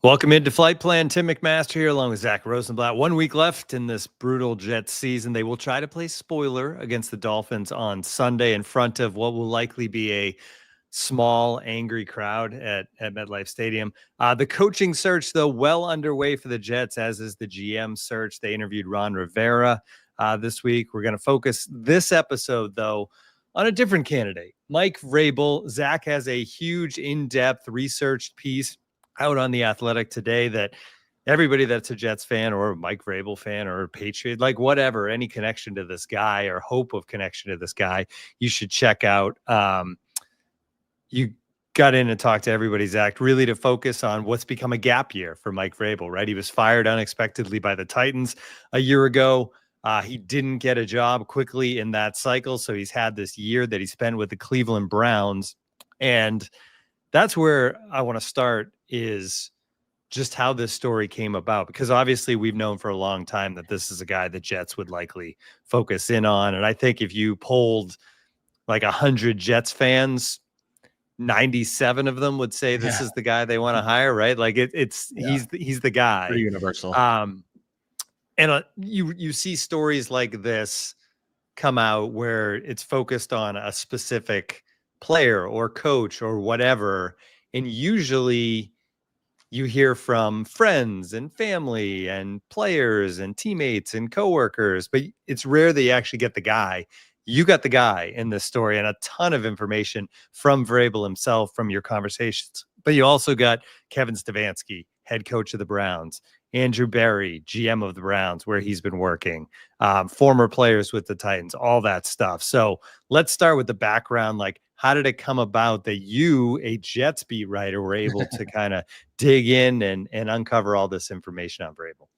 Welcome into Flight Plan. Tim McMaster here along with Zack Rosenblatt. 1 week left in this brutal Jets season. They will try to play spoiler against the Dolphins on Sunday in front of what will likely be a small, angry crowd at MetLife Stadium. The coaching search, though, well underway for the Jets, as is the GM search. They interviewed Ron Rivera this week. We're going to focus this episode, though, on a different candidate, Mike Vrabel. Zack has a huge, in-depth, researched piece out on The Athletic today that everybody that's a Jets fan or a Mike Vrabel fan or a Patriot, like whatever, any connection to this guy or hope of connection to this guy, you should check out. You got in and talked to everybody, Zack, really to focus on what's become a gap year for Mike Vrabel, right? He was fired unexpectedly by the Titans a year ago. He didn't get a job quickly in that cycle, so he's had this year that he spent with the Cleveland Browns. And that's where I want to start, is just how this story came about, because obviously we've known for a long time that this is a guy the Jets would likely focus in on. And I think if you polled like 100 Jets fans, 97 of them would say this is the guy they want to hire, right? Like he's the guy. Pretty universal. And you see stories like this come out where it's focused on a specific player or coach or whatever, and usually you hear from friends and family and players and teammates and coworkers, but it's rare that you actually get the guy. You got the guy in this story, and a ton of information from Vrabel himself from your conversations. But you also got Kevin Stefanski, head coach of the Browns, Andrew Berry, GM of the Browns, where he's been working, former players with the Titans, all that stuff. So let's start with the background. Like, how did it come about that you, a Jets beat writer, were able to kind of dig in and uncover all this information on Vrabel?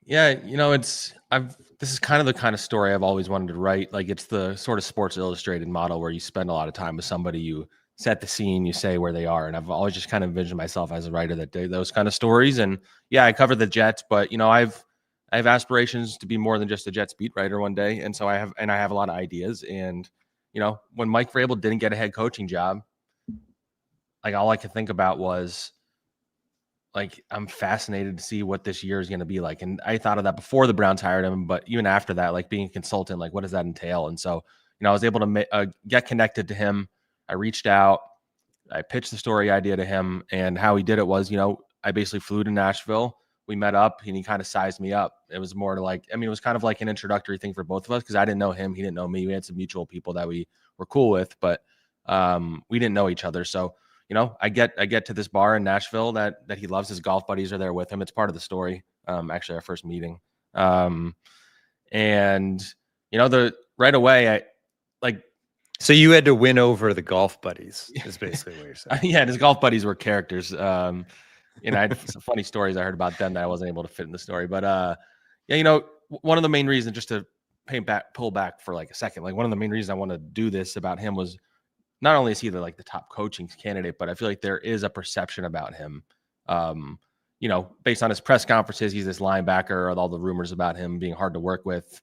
Yeah, this is kind of the kind of story I've always wanted to write. Like, it's the sort of Sports Illustrated model where you spend a lot of time with somebody, you set the scene, you say where they are. And I've always just kind of envisioned myself as a writer that did those kind of stories. And yeah, I cover the Jets, but I have aspirations to be more than just a Jets beat writer one day. And so I have a lot of ideas. And when Mike Vrabel didn't get a head coaching job, like, all I could think about was, like, I'm fascinated to see what this year is going to be like. And I thought of that before the Browns hired him, but even after that, like, being a consultant, like, what does that entail? And so, I was able to get connected to him. I reached out, I pitched the story idea to him, and how he did it was, I basically flew to Nashville. We met up and he kind of sized me up. It was more like, it was kind of like an introductory thing for both of us, because I didn't know him, he didn't know me. We had some mutual people that we were cool with, but we didn't know each other. So, I get to this bar in Nashville that he loves. His golf buddies are there with him. It's part of the story. Actually, our first meeting. And right away, so you had to win over the golf buddies, is basically what you're saying. Yeah, his golf buddies were characters. I had some funny stories I heard about them that I wasn't able to fit in the story. But one of the main reasons, just to pull back for like a second, like, one of the main reasons I want to do this about him was, not only is he the top coaching candidate, but I feel like there is a perception about him, based on his press conferences. He's this linebacker, with all the rumors about him being hard to work with.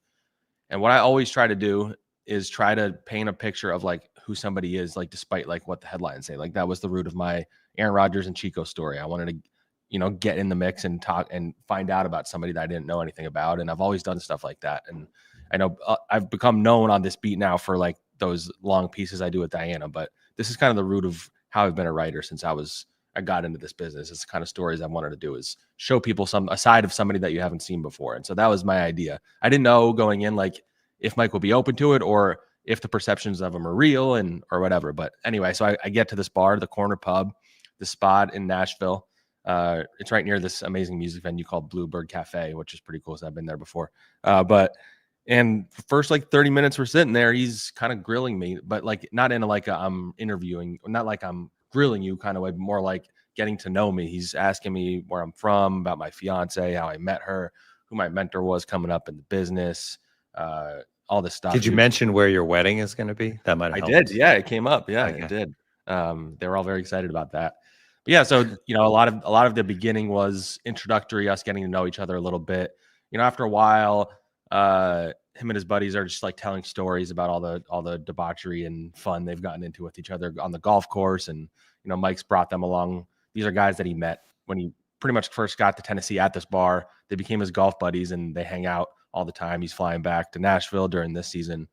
And what I always try to do is try to paint a picture of, like, who somebody is, like, despite, like, what the headlines say. Like, that was the root of my Aaron Rodgers and Chico story. I wanted to, get in the mix and talk and find out about somebody that I didn't know anything about. And I've always done stuff like that. And I know I've become known on this beat now for, like, those long pieces I do with Diana, but this is kind of the root of how I've been a writer since I got into this business. It's the kind of stories I wanted to do, is show people a side of somebody that you haven't seen before. And so that was my idea. I didn't know going in, like, if Mike would be open to it, or if the perceptions of him are real or whatever. But anyway, so I get to this bar, the Corner Pub, the spot in Nashville. It's right near this amazing music venue called Bluebird Cafe, which is pretty cool, so I've been there before. And first, like, 30 minutes we're sitting there, he's kind of grilling me, but, like, not in I'm interviewing, not like I'm grilling you kind of way, but more like getting to know me. He's asking me where I'm from, about my fiance, how I met her, who my mentor was coming up in the business, all this stuff. Did you mention where your wedding is going to be? That might have helped. I did. Yeah, it came up. Yeah, okay. I did. They were all very excited about that. But yeah, so, a lot of the beginning was introductory, us getting to know each other a little bit. After a while, him and his buddies are just, like, telling stories about all the debauchery and fun they've gotten into with each other on the golf course. And, Mike's brought them along. These are guys that he met when he pretty much first got to Tennessee at this bar. They became his golf buddies, and they hang out all the time. He's flying back to Nashville during this season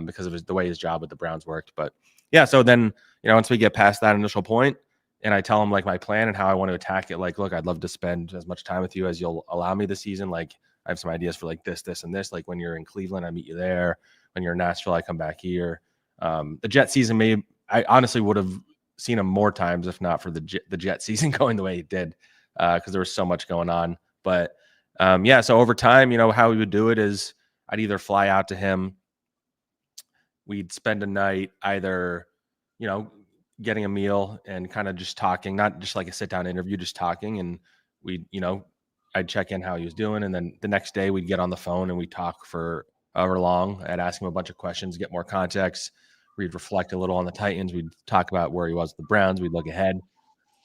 because of the way his job with the Browns worked. But yeah, so then, once we get past that initial point and I tell him like my plan and how I want to attack it, like, look, I'd love to spend as much time with you as you'll allow me this season. Like, I have some ideas for like this, and this. Like, when you're in Cleveland, I meet you there. When you're in Nashville, I come back here. The Jet season, I honestly would have seen him more times if not for the Jet season going the way it did, because there was so much going on. But so over time, how we would do it is I'd either fly out to him. We'd spend a night either, getting a meal and kind of just talking, not just like a sit down interview, just talking. And I'd check in how he was doing. And then the next day we'd get on the phone and we'd talk for however long. I'd ask him a bunch of questions, get more context. We'd reflect a little on the Titans. We'd talk about where he was with the Browns. We'd look ahead.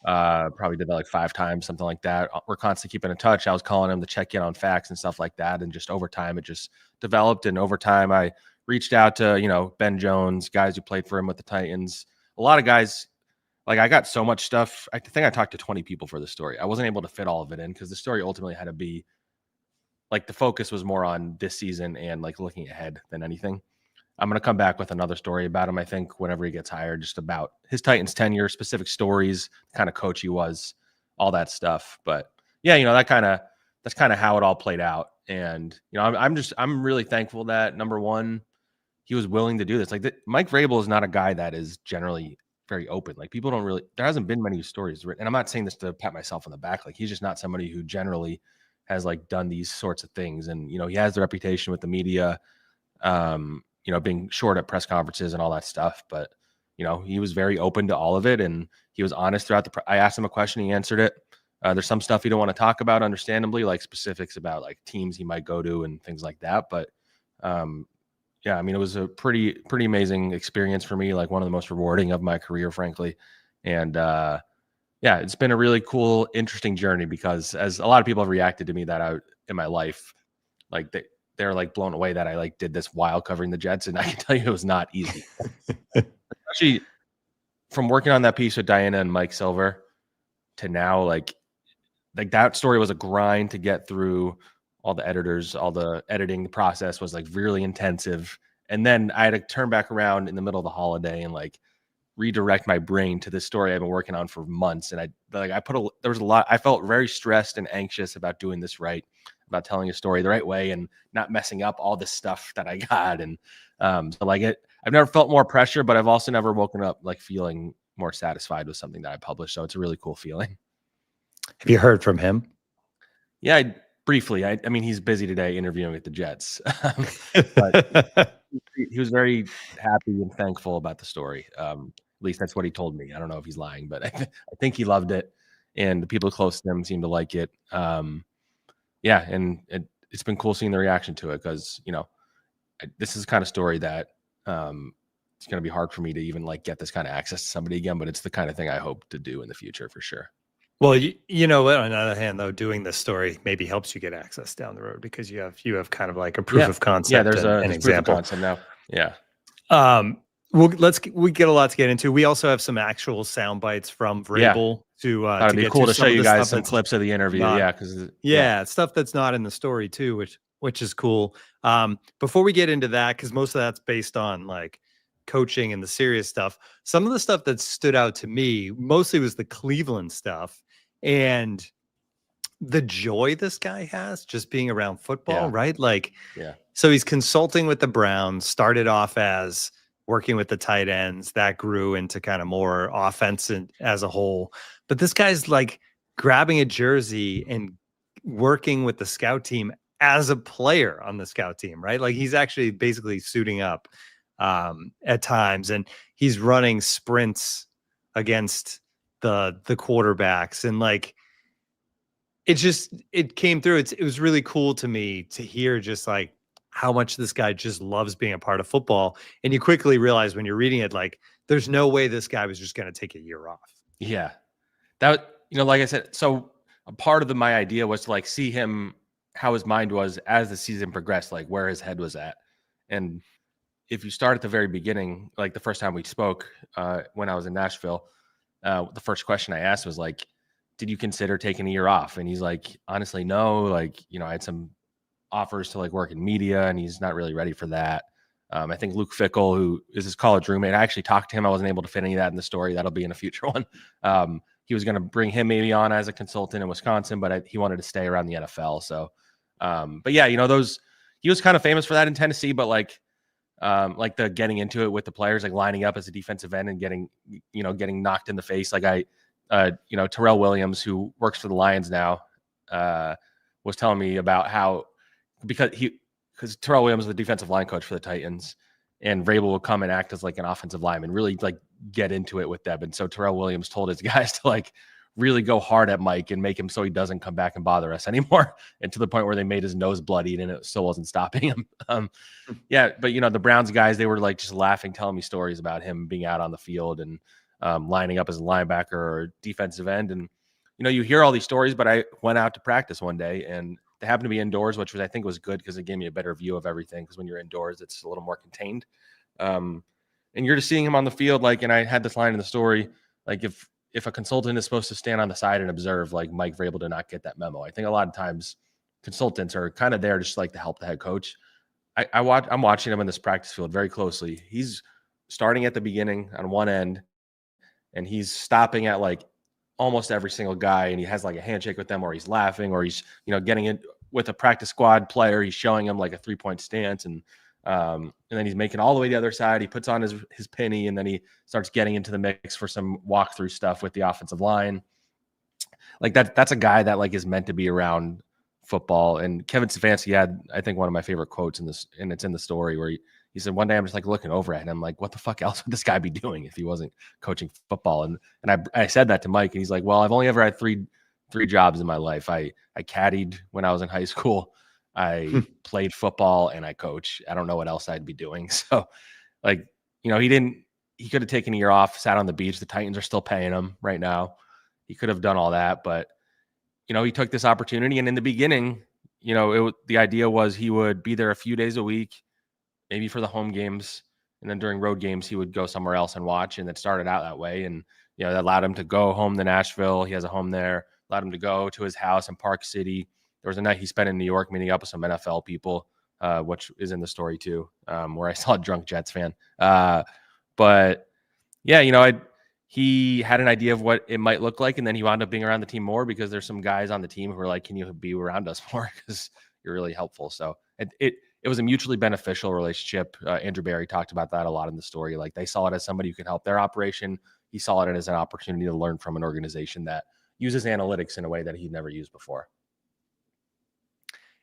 Probably did that like 5 times, something like that. We're constantly keeping in touch. I was calling him to check in on facts and stuff like that. And just over time, it just developed. And over time, I reached out to, Ben Jones, guys who played for him with the Titans. A lot of guys, like, I got so much stuff. I think I talked to 20 people for the story. I wasn't able to fit all of it in because the story ultimately had to be like, the focus was more on this season and like looking ahead than anything. I'm going to come back with another story about him, I think, whenever he gets hired, just about his Titans tenure, specific stories, the kind of coach he was, all that stuff. But yeah, that's kind of how it all played out. And, I'm really thankful that, number one, he was willing to do this. Like, Mike Vrabel is not a guy that is generally very open. Like, people don't really, there hasn't been many stories written. And I'm not saying this to pat myself on the back. Like, he's just not somebody who generally has like done these sorts of things. And, he has the reputation with the media, being short at press conferences and all that stuff. But, he was very open to all of it. And he was honest throughout I asked him a question, he answered it. There's some stuff he don't want to talk about, understandably, like specifics about like teams he might go to and things like that. But, it was a pretty amazing experience for me, like one of the most rewarding of my career, frankly. And, it's been a really cool, interesting journey because, as a lot of people have reacted to me in my life, like they're like blown away that I like did this while covering the Jets. And I can tell you it was not easy. Especially from working on that piece with Diana and Mike Silver to now, like that story was a grind to get through. All the editors, all the editing, the process was like really intensive. And then I had to turn back around in the middle of the holiday and like redirect my brain to this story I've been working on for months. And there was a lot, I felt very stressed and anxious about doing this right, about telling a story the right way and not messing up all this stuff that I got. And I've never felt more pressure, but I've also never woken up like feeling more satisfied with something that I published. So it's a really cool feeling. Have you heard from him? Yeah, briefly. I mean, he's busy today interviewing with the Jets. But he was very happy and thankful about the story. At least that's what he told me. I don't know if he's lying, but I think he loved it. And the people close to him seem to like it. And it's been cool seeing the reaction to it because, this is the kind of story that it's going to be hard for me to even like get this kind of access to somebody again, but it's the kind of thing I hope to do in the future for sure. Well, on the other hand, though, doing this story maybe helps you get access down the road because you have kind of like a proof of concept. Yeah, there's an example. Proof of concept now. Yeah. We get a lot to get into. We also have some actual sound bites from Vrabel to be cool to show you guys some clips of the interview. Stuff that's not in the story too, which is cool. Before we get into that, because most of that's based on like coaching and the serious stuff. Some of the stuff that stood out to me mostly was the Cleveland stuff and the joy this guy has just being around football, right? Like, so he's consulting with the Browns, started off as working with the tight ends, that grew into kind of more offense as a whole. But this guy's like grabbing a jersey and working with the scout team as a player on the scout team, right? Like he's actually basically suiting up at times, and he's running sprints against the quarterbacks, and like it came through. It was really cool to me to hear just like how much this guy just loves being a part of football. And you quickly realize when you're reading it, like there's no way this guy was just going to take a year off. Yeah, that, like I said, so a part of my idea was to like see him, how his mind was as the season progressed, like where his head was at. And if you start at the very beginning, like the first time we spoke when I was in Nashville, the first question I asked was like, did you consider taking a year off? And he's like, honestly, no. Like, I had some offers to like work in media, and he's not really ready for that. I think Luke Fickell, who is his college roommate, I actually talked to him. I wasn't able to fit any of that in the story. That'll be in a future one. He was going to bring him maybe on as a consultant in Wisconsin, but he wanted to stay around the NFL. So, but yeah, he was kind of famous for that in Tennessee, but like the getting into it with the players, like lining up as a defensive end and getting knocked in the face. Like Terrell Williams, who works for the Lions now, was telling me about how, because Terrell Williams is the defensive line coach for the Titans, and Vrabel will come and act as like an offensive lineman, really like get into it with them. And so Terrell Williams told his guys to like really go hard at Mike and make him so he doesn't come back and bother us anymore. And to the point where they made his nose bloodied and it still wasn't stopping him. Yeah, but the Browns guys, they were like just laughing, telling me stories about him being out on the field and lining up as a linebacker or defensive end. And you hear all these stories, but I went out to practice one day and they happened to be indoors, which I think was good because it gave me a better view of everything. Because when you're indoors, it's a little more contained. And you're just seeing him on the field, like, and I had this line in the story, like if a consultant is supposed to stand on the side and observe, like Mike Vrabel did not get that memo. I think a lot of times consultants are kind of there just like to help the head coach. I'm watching him in this practice field very closely. He's starting at the beginning on one end, and he's stopping at like almost every single guy, and he has like a handshake with them, or he's laughing, or he's getting it with a practice squad player. He's showing him like a 3-point stance, and then he's making all the way to the other side. He puts on his penny, and then he starts getting into the mix for some walkthrough stuff with the offensive line. Like that's a guy that like is meant to be around football. And Kevin Stefanski had, I think, one of my favorite quotes in this, and it's in the story, where he said, one day I'm just like looking over at him, like, what the fuck else would this guy be doing if he wasn't coaching football? And I said that to Mike, and he's like, well, I've only ever had three jobs in my life. I caddied when I was in high school. I played football, and I coach. I don't know what else I'd be doing. So like, he could have taken a year off, sat on the beach. The Titans are still paying him right now. He could have done all that, but he took this opportunity. And in the beginning, the idea was he would be there a few days a week, maybe for the home games. And then during road games, he would go somewhere else and watch. And it started out that way. And, that allowed him to go home to Nashville. He has a home there, allowed him to go to his house in Park City. There was a night he spent in New York meeting up with some NFL people, which is in the story too, where I saw a drunk Jets fan. But yeah, he had an idea of what it might look like, and then he wound up being around the team more because there's some guys on the team who are like, can you be around us more because you're really helpful. So it was a mutually beneficial relationship. Andrew Barry talked about that a lot in the story. Like they saw it as somebody who could help their operation. He saw it as an opportunity to learn from an organization that uses analytics in a way that he'd never used before.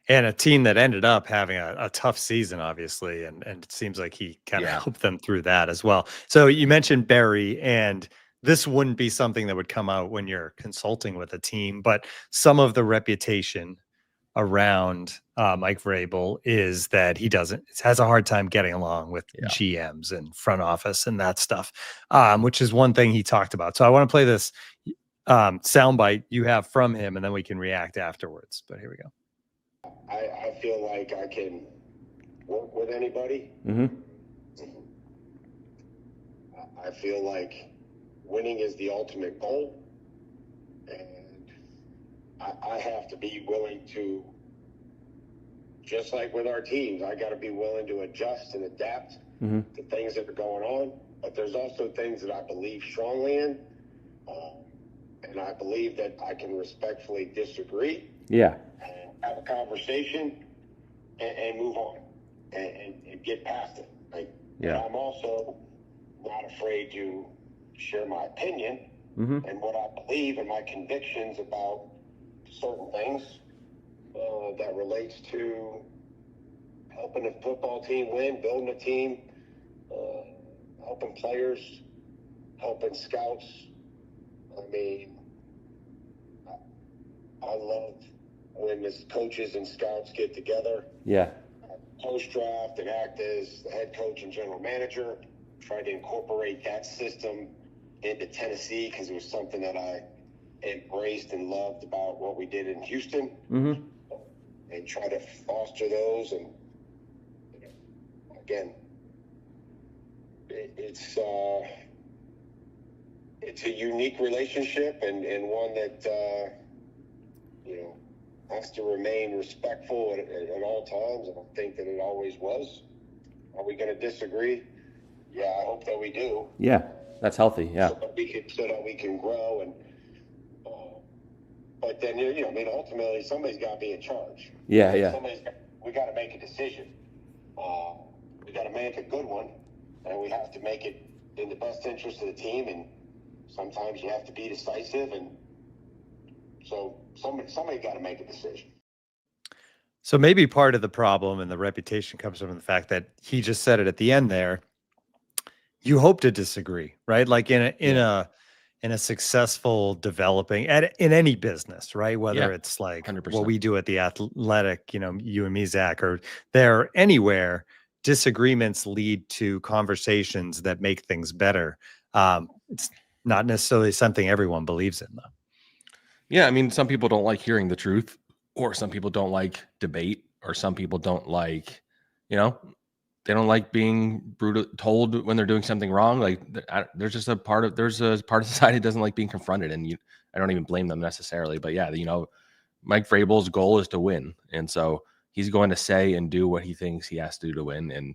And a team that ended up having a tough season, obviously, and it seems like he kind of helped them through that as well. So you mentioned Barry, and this wouldn't be something that would come out when you're consulting with a team, but some of the reputation around Mike Vrabel is that he has a hard time getting along with GMs and front office and that stuff, which is one thing he talked about. So I want to play this soundbite you have from him, and then we can react afterwards. But here we go. I feel like I can work with anybody. Mm-hmm. I feel like winning is the ultimate goal. And I have to be willing to, just like with our teams, I got to be willing to adjust and adapt to things that are going on. But there's also things that I believe strongly in. And I believe that I can respectfully disagree. Yeah. Have a conversation and move on and get past it. But I'm also not afraid to share my opinion and what I believe and my convictions about certain things that relates to helping a football team win, building a team, helping players, helping scouts. I mean, I love when the coaches and scouts get together. Yeah. Post-draft and act as the head coach and general manager, trying to incorporate that system into Tennessee because it was something that I embraced and loved about what we did in Houston, and try to foster those. And it's it's a unique relationship and one that, has to remain respectful at all times. And I think that it always was. Are we going to disagree? Yeah, I hope that we do. Yeah, that's healthy. Yeah. So that we can grow. And but then, ultimately somebody's got to be in charge. Yeah, yeah. We got to make a decision. We got to make a good one, and we have to make it in the best interest of the team. And sometimes you have to be decisive, and so somebody got to make a decision. So maybe part of the problem and the reputation comes from the fact that he just said it at the end there. You hope to disagree, right? Like in a successful developing in any business, right? Whether it's like 100%. what we do at the Athletic, you and me, Zach, or there anywhere, disagreements lead to conversations that make things better. It's not necessarily something everyone believes in, though. Yeah, I mean, some people don't like hearing the truth, or some people don't like debate, or some people don't like, they don't like being told when they're doing something wrong. Like there's a part of society that doesn't like being confronted, and I don't even blame them necessarily. But yeah, Mike Vrabel's goal is to win, and so he's going to say and do what he thinks he has to do to win. And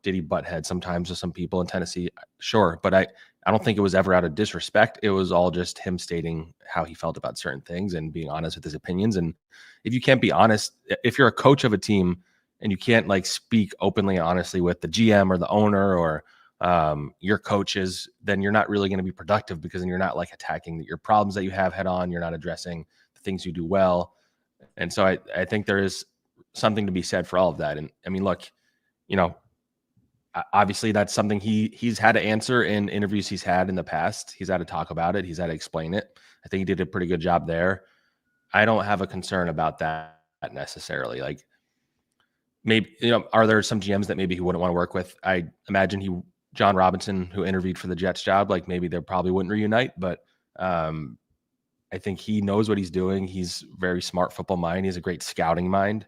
did he butt heads sometimes with some people in Tennessee? Sure, but I don't think it was ever out of disrespect. It was all just him stating how he felt about certain things and being honest with his opinions. And if you can't be honest, if you're a coach of a team and you can't speak openly and honestly with the GM or the owner or your coaches, then you're not really going to be productive, because then you're not attacking your problems that you have head on. You're not addressing the things you do well. And so I think there is something to be said for all of that. And I mean, look, obviously that's something he's had to answer in interviews he's had in the past. He's had to talk about it. He's had to explain it. I think he did a pretty good job there. I don't have a concern about that necessarily. Maybe, are there some GMs that maybe he wouldn't want to work with? I imagine John Robinson, who interviewed for the Jets job, maybe they probably wouldn't reunite, but I think he knows what he's doing. He's very smart football mind. He has a great scouting mind.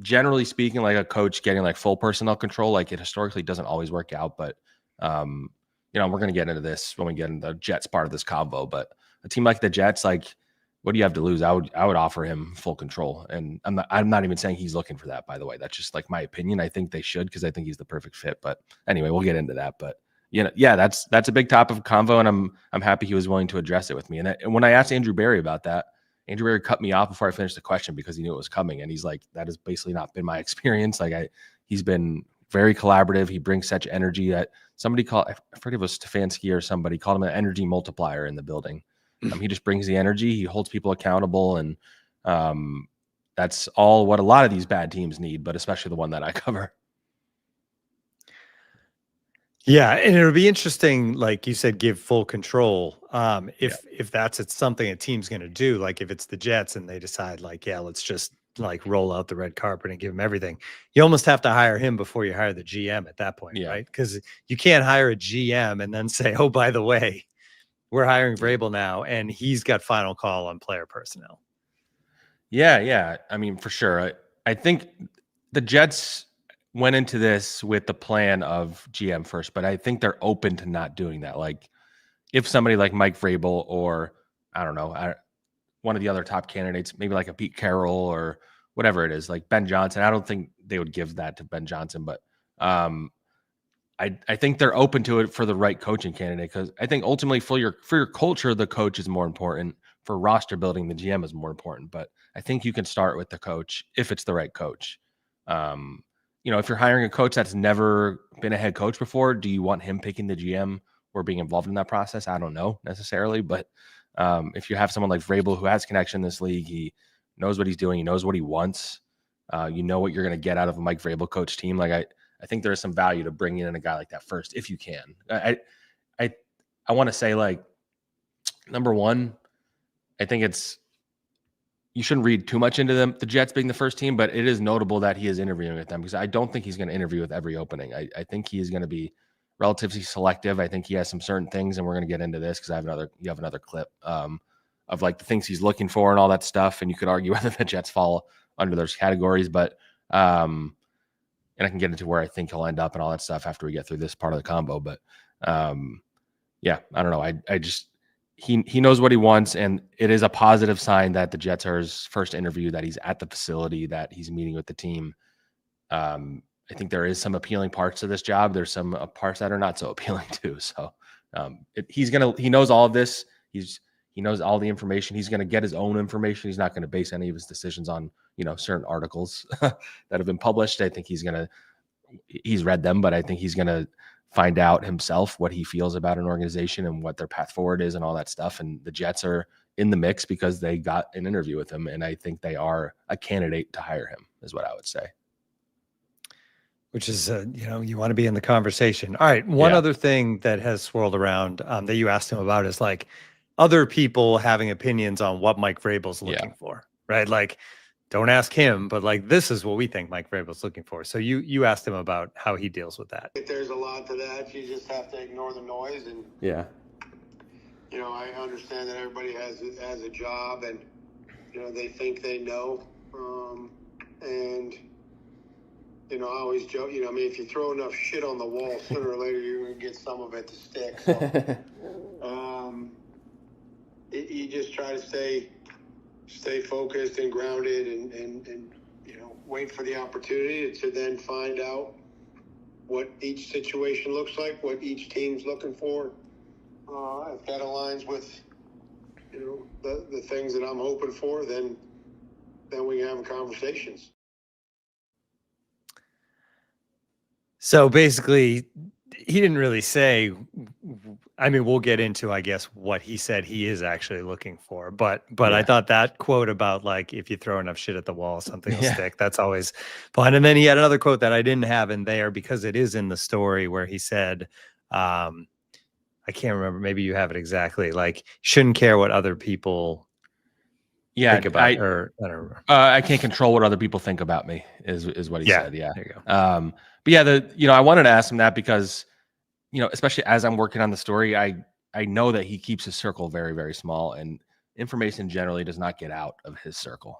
Generally speaking, a coach getting full personnel control, it historically doesn't always work out, but we're going to get into this when we get into the Jets part of this combo. But a team like the Jets, what do you have to lose? I would offer him full control, and I'm not even saying he's looking for that, by the way. That's just my opinion. I think they should, because I think he's the perfect fit. But anyway, we'll get into that. But that's a big topic of convo, and I'm happy he was willing to address it with me. And when I asked Andrew Berry about that, Andrew Berry cut me off before I finished the question because he knew it was coming. And he's like, that has basically not been my experience. He's been very collaborative. He brings such energy that somebody called, I forget if it was Stefanski or somebody called him an energy multiplier in the building. He just brings the energy. He holds people accountable. And that's all what a lot of these bad teams need, but especially the one that I cover. Yeah, and it'll be interesting, like you said, give full control. If that's something a team's going to do, if it's the Jets and they decide, let's just roll out the red carpet and give him everything. You almost have to hire him before you hire the GM at that point, right? Because you can't hire a GM and then say, oh, by the way, we're hiring Vrabel now, and he's got final call on player personnel. Yeah. I mean, for sure. I think the Jets went into this with the plan of GM first, but I think they're open to not doing that. If somebody like Mike Vrabel, or I don't know, one of the other top candidates, maybe a Pete Carroll or whatever it is, Ben Johnson, I don't think they would give that to Ben Johnson, but I think they're open to it for the right coaching candidate, because I think ultimately for your culture, the coach is more important. For roster building, the GM is more important. But I think you can start with the coach if it's the right coach. If you're hiring a coach that's never been a head coach before, do you want him picking the GM or being involved in that process? I don't know necessarily, but if you have someone like Vrabel who has connection in this league, he knows what he's doing, he knows what he wants, what you're going to get out of a Mike Vrabel coach team. I think there is some value to bringing in a guy like that first, if you can. I want to say, number one, I think you shouldn't read too much into the Jets being the first team, but it is notable that he is interviewing with them, because I don't think he's going to interview with every opening. I think he is going to be relatively selective. I think he has some certain things, and we're going to get into this because you have another clip of the things he's looking for and all that stuff. And you could argue whether the Jets fall under those categories, but and I can get into where I think he'll end up and all that stuff after we get through this part of the combo. But yeah, I don't know. I just he knows what he wants, and it is a positive sign that the Jets are his first interview, that he's at the facility, that he's meeting with the team. I think there is some appealing parts to this job. There's some parts that are not so appealing too. So he knows all of this. He knows all the information. He's going to get his own information. He's not going to base any of his decisions on, certain articles that have been published. I think he's read them, but I think he's going to find out himself what he feels about an organization and what their path forward is and all that stuff. And the Jets are in the mix because they got an interview with him. And I think they are a candidate to hire him, is what I would say. Which is, you want to be in the conversation. All right. One other thing that has swirled around that you asked him about is like other people having opinions on what Mike Vrabel's looking for, right? Like, don't ask him, but like, this is what we think Mike Vrabel's looking for. So you asked him about how he deals with that. There's a lot to that. You just have to ignore the noise. And, I understand that everybody has a job and, they think they know. I always joke, if you throw enough shit on the wall, sooner or later you're going to get some of it to stick. So, you just try to stay focused and grounded and wait for the opportunity to then find out what each situation looks like, what each team's looking for. If that aligns with, the things that I'm hoping for, then we can have conversations. So basically, he didn't really say, I mean, we'll get into, I guess, what he said he is actually looking for. But I thought that quote about like, if you throw enough shit at the wall, something will stick. That's always fun. And then he had another quote that I didn't have in there because it is in the story where he said, I can't remember. Maybe you have it exactly. Like, shouldn't care what other people think about. I don't remember. I can't control what other people think about me is what he said. Yeah. There you go. But yeah, I wanted to ask him that because, especially as I'm working on the story, I know that he keeps his circle very, very small, and information generally does not get out of his circle.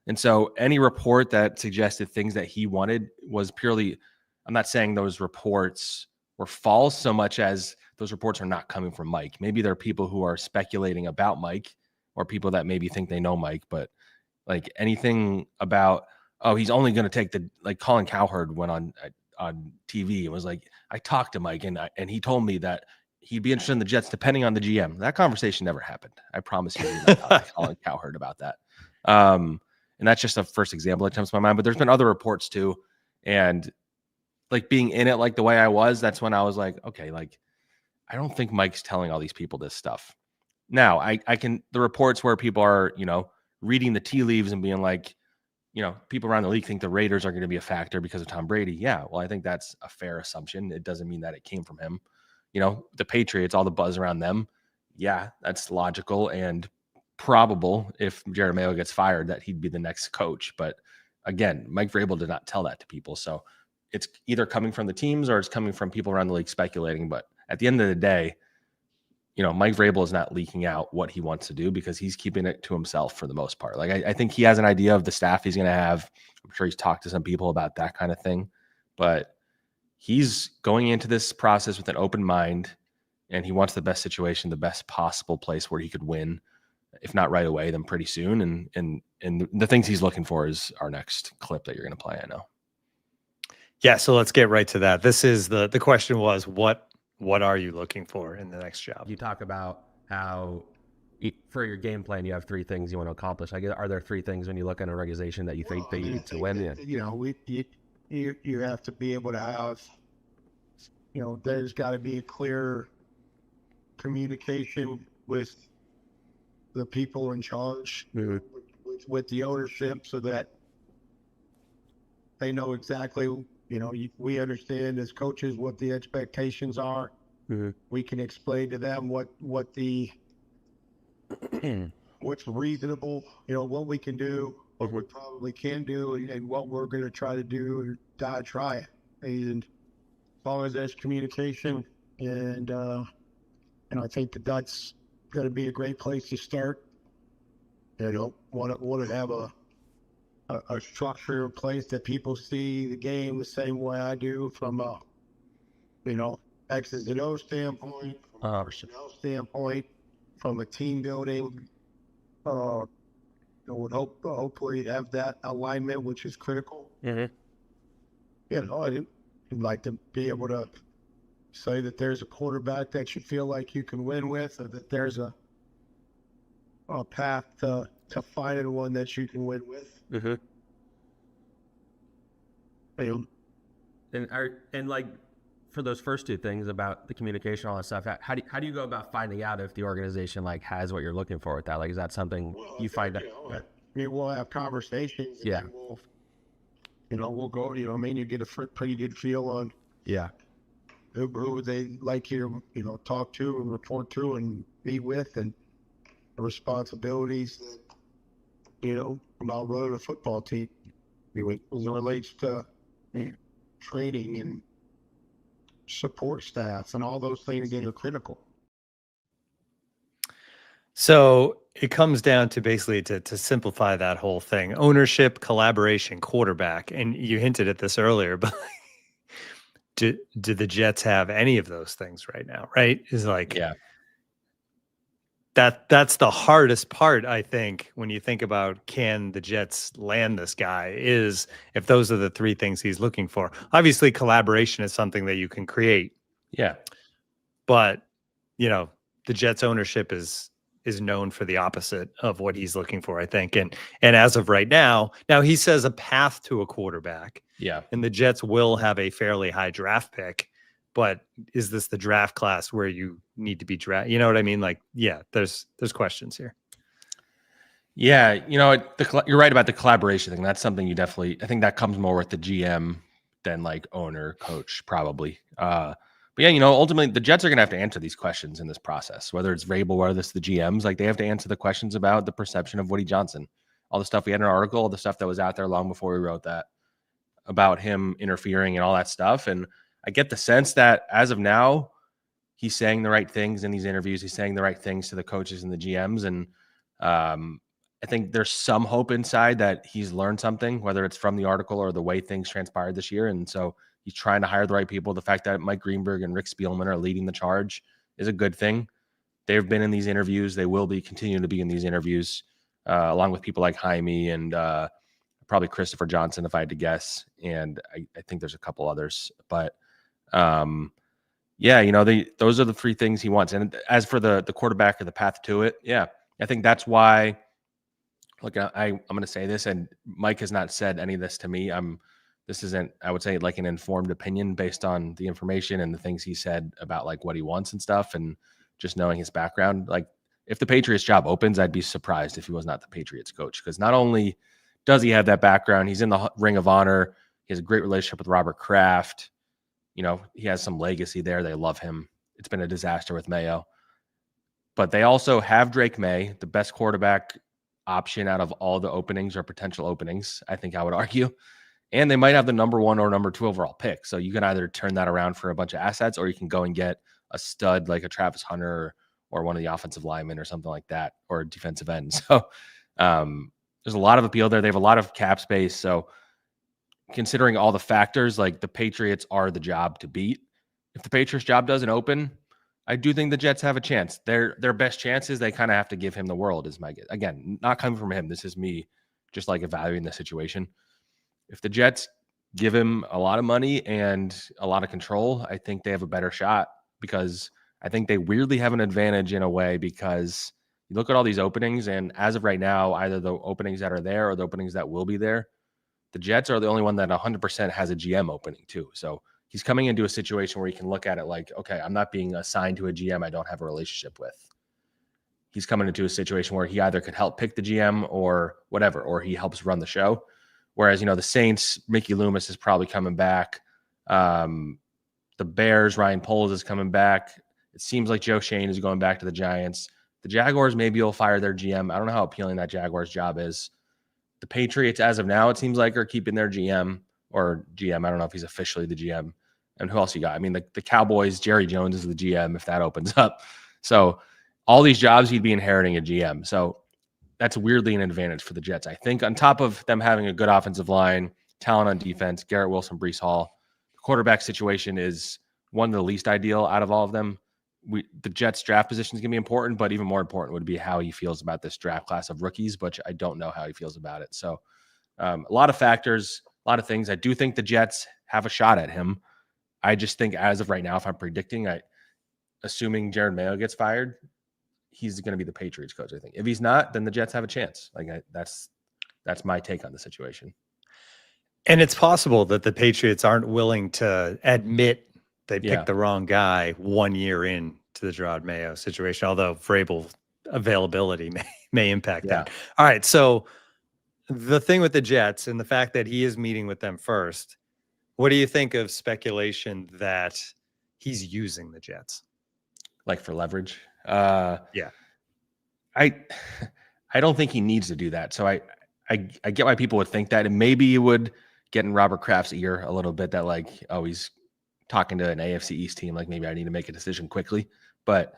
And so any report that suggested things that he wanted was purely, I'm not saying those reports were false so much as those reports are not coming from Mike. Maybe there are people who are speculating about Mike or people that maybe think they know Mike, but like anything about, oh, he's only going to take like Colin Cowherd went on TV and was like, I talked to Mike and he told me that he'd be interested in the Jets depending on the GM. That conversation never happened. I promise you. I talked to Colin Cowherd about that. And that's just the first example that comes to my mind, but there's been other reports too. And like being in it, like the way I was, that's when I was like, okay, like, I don't think Mike's telling all these people this stuff. Now I can, the reports where people are, reading the tea leaves and being like, people around the league think the Raiders are going to be a factor because of Tom Brady. Yeah. Well, I think that's a fair assumption. It doesn't mean that it came from him. The Patriots, all the buzz around them. Yeah, that's logical and probable if Jared Mayo gets fired that he'd be the next coach. But again, Mike Vrabel did not tell that to people. So it's either coming from the teams or it's coming from people around the league speculating. But at the end of the day, Mike Vrabel is not leaking out what he wants to do because he's keeping it to himself for the most part. Like I think he has an idea of the staff he's going to have. I'm sure he's talked to some people about that kind of thing, but he's going into this process with an open mind and he wants the best situation, the best possible place where he could win, if not right away, then pretty soon. And the things he's looking for is our next clip that you're going to play. I know. Yeah. So let's get right to that. This is the question was, what are you looking for in the next job? You talk about how for your game plan, you have three things you want to accomplish. I guess, are there three things when you look at an organization that you think that you need to win in? You have to be able to have, there's got to be a clear communication with the people in charge, with the ownership, so that they know exactly. We understand as coaches what the expectations are. Mm-hmm. We can explain to them what the what's reasonable, what we can do, what we probably can do, and what we're going to try to do and try it. And as long as there's communication, and I think that's going to be a great place to start. Want to have a structure in place that people see the game the same way I do, from X's and O's standpoint, from a personnel standpoint, from a team building. Would hopefully have that alignment, which is critical. I'd like to be able to say that there's a quarterback that you feel like you can win with, or that there's a path to finding one that you can win with. And like for those first two things about the communication, all that stuff, how do you go about finding out if the organization like has what you're looking for with that? Like, is that something you find out? We'll have conversations. Yeah. We'll go. You get a pretty good feel on who they like you to talk to and report to and be with, and the responsibilities that about running a football team. As it relates to training and support staff and all those things that are critical. So it comes down to basically to simplify that whole thing: ownership, collaboration, quarterback. And you hinted at this earlier, but do the Jets have any of those things right now? Right? Is like, that's the hardest part, I think, when you think about can the Jets land this guy, is if those are the three things he's looking for. Obviously, collaboration is something that you can create. Yeah. But, the Jets ownership is known for the opposite of what he's looking for, I think. And as of right now he says a path to a quarterback. Yeah. And the Jets will have a fairly high draft pick. But is this the draft class where you need to be drafted? You know what I mean? Like, there's questions here. Yeah, you're right about the collaboration thing. That's something I think that comes more with the GM than like owner, coach, probably. But ultimately the Jets are going to have to answer these questions in this process, whether it's Vrabel, whether it's the GMs. Like, they have to answer the questions about the perception of Woody Johnson, all the stuff we had in our article, all the stuff that was out there long before we wrote that about him interfering and all that stuff. And I get the sense that as of now, he's saying the right things in these interviews. He's saying the right things to the coaches and the GMs. And I think there's some hope inside that he's learned something, whether it's from the article or the way things transpired this year. And so he's trying to hire the right people. The fact that Mike Greenberg and Rick Spielman are leading the charge is a good thing. They've been in these interviews. They will be continuing to be in these interviews, along with people like Jaime and probably Christopher Johnson, if I had to guess. And I think there's a couple others. But those are the three things he wants. And as for the quarterback or the path to it, I think that's why. Look, I'm going to say this, and Mike has not said any of this to me. This isn't, I would say, like an informed opinion based on the information and the things he said about like what he wants and stuff, and just knowing his background. Like, if the Patriots job opens, I'd be surprised if he was not the Patriots coach, because not only does he have that background, he's in the Ring of Honor. He has a great relationship with Robert Kraft. He has some legacy there. They love him. It's been a disaster with Mayo. But they also have Drake May, the best quarterback option out of all the openings or potential openings, I think I would argue. And they might have the number 1 or number 2 overall pick. So you can either turn that around for a bunch of assets, or you can go and get a stud like a Travis Hunter or one of the offensive linemen or something like that, or a defensive end. So there's a lot of appeal there. They have a lot of cap space. So considering all the factors, like, the Patriots are the job to beat. If the Patriots job doesn't open, I do think the Jets have a chance. Their best chances, they kind of have to give him the world, is my guess. Again, not coming from him. This is me just like evaluating the situation. If the Jets give him a lot of money and a lot of control, I think they have a better shot, because I think they weirdly have an advantage in a way, because you look at all these openings, and as of right now, either the openings that are there or the openings that will be there, the Jets are the only one that 100% has a GM opening too. So he's coming into a situation where he can look at it like, okay, I'm not being assigned to a GM I don't have a relationship with. He's coming into a situation where he either could help pick the GM or whatever, or he helps run the show. Whereas, the Saints, Mickey Loomis is probably coming back. The Bears, Ryan Poles is coming back. It seems like Joe Shane is going back to the Giants. The Jaguars maybe will fire their GM. I don't know how appealing that Jaguars job is. The Patriots, as of now, it seems like, are keeping their GM. Or GM, I don't know if he's officially the GM. And who else you got? I mean, the Cowboys, Jerry Jones is the GM if that opens up. So all these jobs, he'd be inheriting a GM. So that's weirdly an advantage for the Jets. I think on top of them having a good offensive line, talent on defense, Garrett Wilson, Breece Hall, the quarterback situation is one of the least ideal out of all of them. The Jets draft position is going to be important, but even more important would be how he feels about this draft class of rookies, which I don't know how he feels about it. So a lot of factors, a lot of things. I do think the Jets have a shot at him. I just think as of right now, if I'm predicting, assuming Jared Mayo gets fired, he's going to be the Patriots coach, I think. If he's not, then the Jets have a chance. That's my take on the situation. And it's possible that the Patriots aren't willing to admit they picked the wrong guy 1 year in to the Gerard Mayo situation, although Vrabel availability may impact that. All right. So the thing with the Jets and the fact that he is meeting with them first, what do you think of speculation that he's using the Jets? Like for leverage? Yeah. I don't think he needs to do that. So I get why people would think that, and maybe you would get in Robert Kraft's ear a little bit that like, oh, he's talking to an AFC East team, like maybe I need to make a decision quickly. But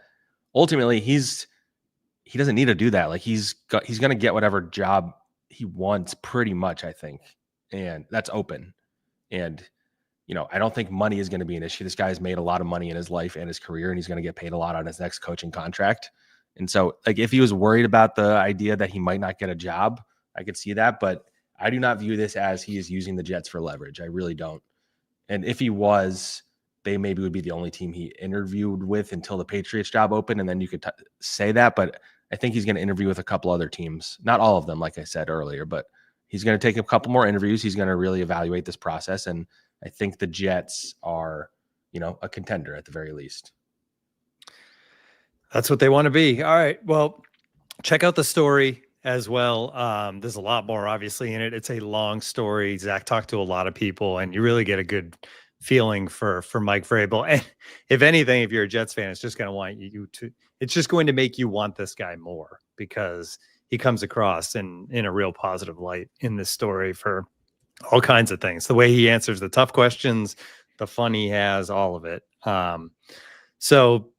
ultimately, he doesn't need to do that. Like he's going to get whatever job he wants, pretty much, I think, and that's open. And I don't think money is going to be an issue. This guy's made a lot of money in his life and his career, and he's going to get paid a lot on his next coaching contract. And so, like, if he was worried about the idea that he might not get a job, I could see that. But I do not view this as he is using the Jets for leverage. I really don't. And if he was, they maybe would be the only team he interviewed with until the Patriots job opened. And then you could say that. But I think he's going to interview with a couple other teams. Not all of them, like I said earlier, but he's going to take a couple more interviews. He's going to really evaluate this process. And I think the Jets are, a contender at the very least. That's what they want to be. All right. Well, check out the story as well. There's a lot more obviously in it. It's a long story. Zack talked to a lot of people, and you really get a good feeling for Mike Vrabel. And if anything, if you're a Jets fan, it's just going to want it's just going to make you want this guy more, because he comes across in a real positive light in this story for all kinds of things. The way he answers the tough questions, the fun he has, all of it. So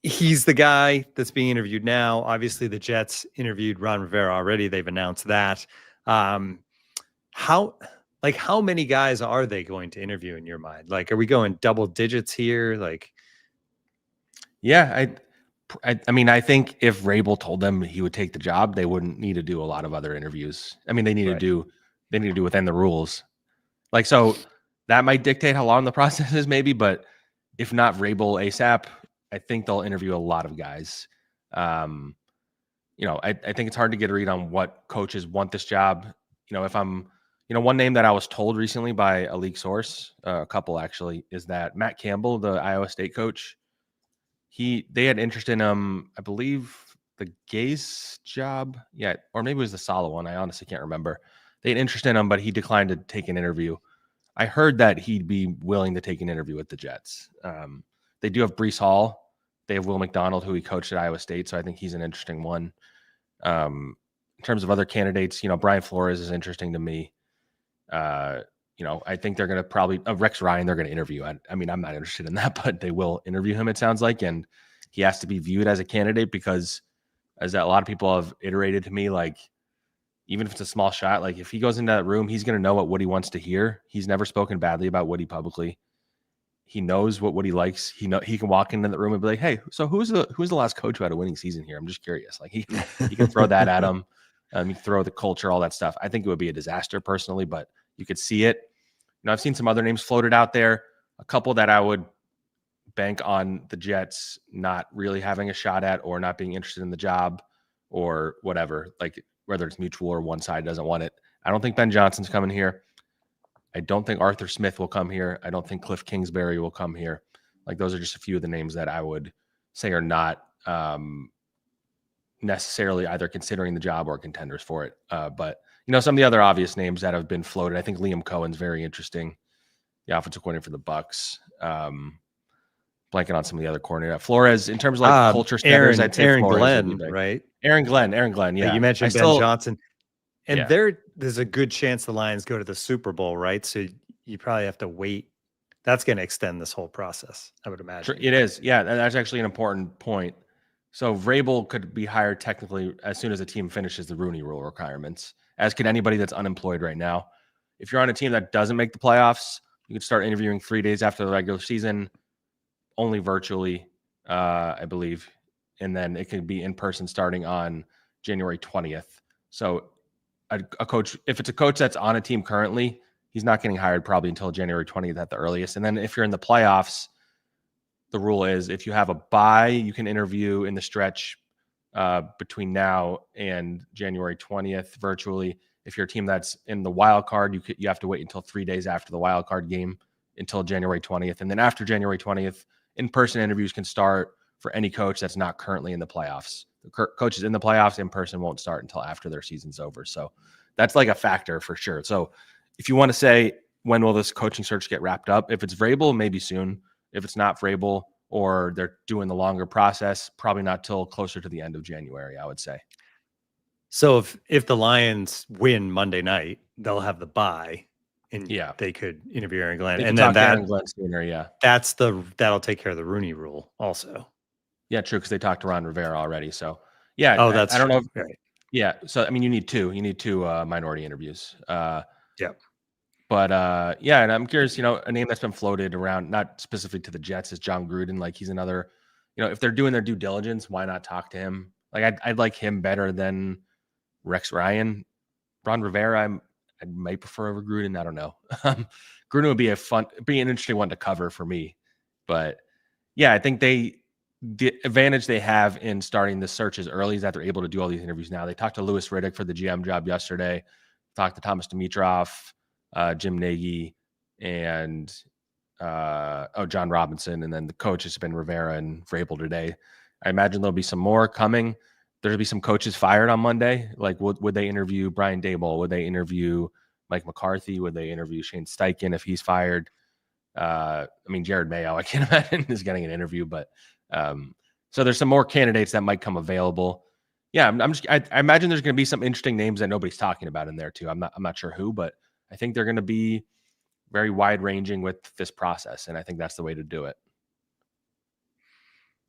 he's the guy that's being interviewed now. Obviously, the Jets interviewed Ron Rivera already. They've announced that. How many guys are they going to interview in your mind? Like, are we going double digits here? Like, yeah, I mean, I think if Vrabel told them he would take the job, they wouldn't need to do a lot of other interviews. I mean, they need to do within the rules. Like, so that might dictate how long the process is, maybe. But if not Vrabel ASAP, I think they'll interview a lot of guys. I think it's hard to get a read on what coaches want this job. If I'm, one name that I was told recently by a league source, a couple actually, is that Matt Campbell, the Iowa State coach, they had interest in him, I believe the Gase job. Yeah. Or maybe it was the Sala one. I honestly can't remember. They had interest in him, but he declined to take an interview. I heard that he'd be willing to take an interview with the Jets. They do have Breece Hall. They have Will McDonald, who he coached at Iowa State. So I think he's an interesting one. In terms of other candidates, Brian Flores is interesting to me. I think they're going to probably Rex Ryan, they're going to interview. I mean, I'm not interested in that, but they will interview him, it sounds like. And he has to be viewed as a candidate because, as a lot of people have iterated to me, like, even if it's a small shot, like if he goes into that room, he's going to know what Woody wants to hear. He's never spoken badly about Woody publicly. He knows what Woody likes. He can walk into the room and be like, "Hey, so who's the last coach who had a winning season here?" I'm just curious. Like he can throw that at him. You can throw the culture, all that stuff. I think it would be a disaster personally, but you could see it. I've seen some other names floated out there. A couple that I would bank on the Jets not really having a shot at, or not being interested in the job, or whatever. Like whether it's mutual or one side doesn't want it. I don't think Ben Johnson's coming here. I don't think Arthur Smith will come here. I don't think Cliff Kingsbury will come here. Like those are just a few of the names that I would say are not necessarily either considering the job or contenders for it. But some of the other obvious names that have been floated, I think Liam Cohen's very interesting. The offensive coordinator for the Bucs. Blanking on some of the other coordinator. Flores, in terms of like culture setters, I'd say Aaron Flores Glenn, right? Aaron Glenn. Yeah. You mentioned Ben Johnson. And there's a good chance the Lions go to the Super Bowl, right? So you probably have to wait. That's going to extend this whole process, I would imagine. It is. Yeah, that's actually an important point. So Vrabel could be hired technically as soon as the team finishes the Rooney Rule requirements, as could anybody that's unemployed right now. If you're on a team that doesn't make the playoffs, You could start interviewing 3 days after the regular season, only virtually, I believe. And then it could be in person starting on January 20th. So a coach, if it's a coach that's on a team currently, he's not getting hired probably until January 20th at the earliest. And then if you're in the playoffs, the rule is if you have a bye, you can interview in the stretch between now and January 20th virtually. If you're a team that's in the wild card, you have to wait until 3 days after the wild card game until January 20th. And then after January 20th, in-person interviews can start for any coach that's not currently in the playoffs. The coaches in the playoffs in person won't start until after their season's over. So that's like a factor for sure. So if you want to say, when will this coaching search get wrapped up? If it's Vrabel, maybe soon. If it's not Vrabel, or they're doing the longer process, probably not till closer to the end of January, I would say. So if the Lions win Monday night, they'll have the bye, and they could interview Aaron Glenn, and then Aaron Glenn sooner, that'll take care of the Rooney Rule also. Yeah, true, because they talked to Ron Rivera already. So yeah, I don't know. Right. Yeah, so I mean, you need two minority interviews. Yep. But and I'm curious, a name that's been floated around, not specifically to the Jets, is John Gruden. Like, he's another, if they're doing their due diligence, why not talk to him? Like, I'd like him better than Rex Ryan. Ron Rivera, I might prefer over Gruden. I don't know. Gruden would be an interesting one to cover for me. But yeah, I think the advantage they have in starting the searches early is that they're able to do all these interviews now. They talked to Louis Riddick for the GM job yesterday, talked to Thomas Dimitroff, Jim Nagy, and John Robinson, and then the coach has been Rivera and Vrabel today. I imagine there'll be some more coming. There'll be some coaches fired on Monday. Like, would they interview Brian Daboll? Would they interview Mike McCarthy? Would they interview Shane Steichen if he's fired? I mean, Jared Mayo, I can't imagine is getting an interview, but so there's some more candidates that might come available. Yeah, I imagine there's going to be some interesting names that nobody's talking about in there too. I'm not sure who, but I think they're going to be very wide ranging with this process, and I think that's the way to do it.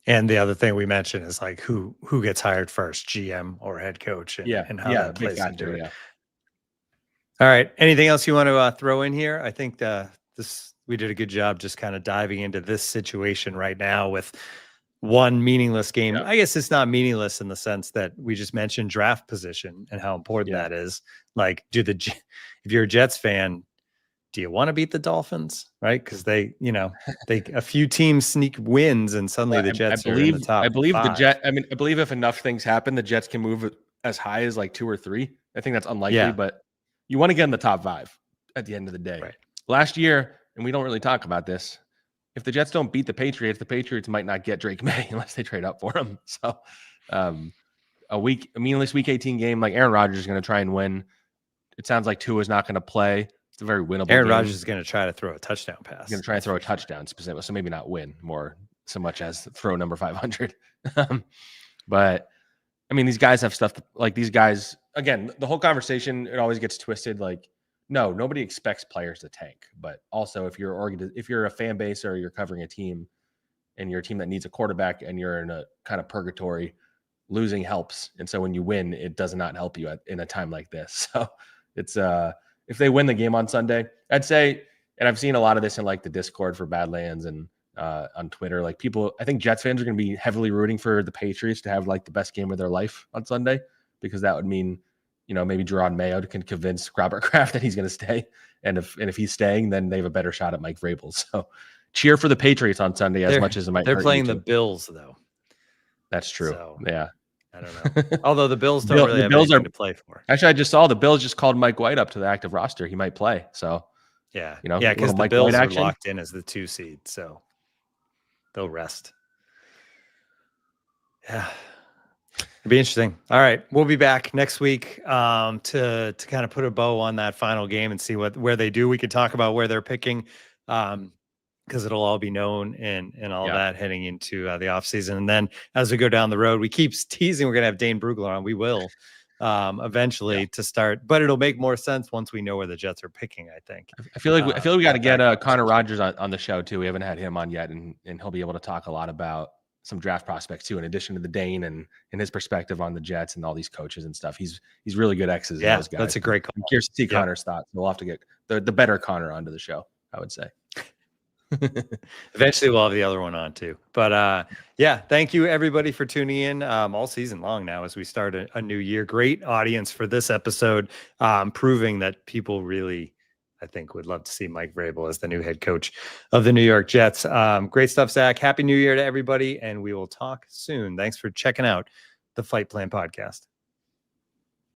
And the other thing we mentioned is like who gets hired first, GM or head coach, and how that plays into it. All right. Anything else you want to throw in here? I think we did a good job just kind of diving into this situation right now with one meaningless game. I guess it's not meaningless in the sense that we just mentioned draft position and how important that is. Like, if you're a Jets fan, do you want to beat the Dolphins? Right? Because a few teams sneak wins and suddenly the Jets are in the top. I believe 5. I believe if enough things happen, the Jets can move as high as like 2 or 3. I think that's unlikely, but you want to get in the top 5 at the end of the day. Right. Last year, and we don't really talk about this, if the Jets don't beat the Patriots might not get Drake May unless they trade up for him. So a meaningless Week 18 game, like Aaron Rodgers is going to try and win. It sounds like Tua is not going to play. It's a very winnable Aaron game. Rodgers is going to try to throw a touchdown pass. He's going to try and throw a touchdown specifically, so maybe not win more so much as throw number 500. But I mean, these guys have stuff like these guys. Again, the whole conversation, it always gets twisted. Like, no, nobody expects players to tank. But also, if you're a fan base or you're covering a team, and you're a team that needs a quarterback, and you're in a kind of purgatory, losing helps. And so when you win, it does not help you in a time like this. So it's if they win the game on Sunday, I'd say, and I've seen a lot of this in like the Discord for Badlands and on Twitter, like people, I think Jets fans are going to be heavily rooting for the Patriots to have like the best game of their life on Sunday, because that would mean, maybe Jerron Mayo can convince Robert Kraft that he's going to stay. And if he's staying, then they have a better shot at Mike Vrabel. So cheer for the Patriots on Sunday as much as it might. They're playing the Bills though. That's true. So, yeah. I don't know. Although the Bills don't really have anything to play for. Actually, I just saw the Bills just called Mike White up to the active roster. He might play. So because the Bills are locked in as the 2 seed, so they'll rest. Yeah. It'll be interesting. All right. We'll be back next week to kind of put a bow on that final game and see where they do. We could talk about where they're picking because it'll all be known and all that heading into the offseason. And then as we go down the road, we keep teasing we're going to have Dane Brugler on. We will eventually to start, but it'll make more sense once we know where the Jets are picking, I think. I feel like we got to get Connor Rogers on the show too. We haven't had him on yet, and he'll be able to talk a lot about some draft prospects too, in addition to the Dane and his perspective on the Jets and all these coaches and stuff. He's really good X's. Yeah, those guys. That's a great call. I'm curious to see Connor's thoughts. We'll have to get the better Connor onto the show. I would say. Eventually we'll have the other one on too. But yeah, thank you everybody for tuning in all season long now as we start a new year. Great audience for this episode, proving that people really, I think, would love to see Mike Vrabel as the new head coach of the New York Jets. Great stuff, Zach. Happy New Year to everybody, and we will talk soon. Thanks for checking out the Fight Plan Podcast.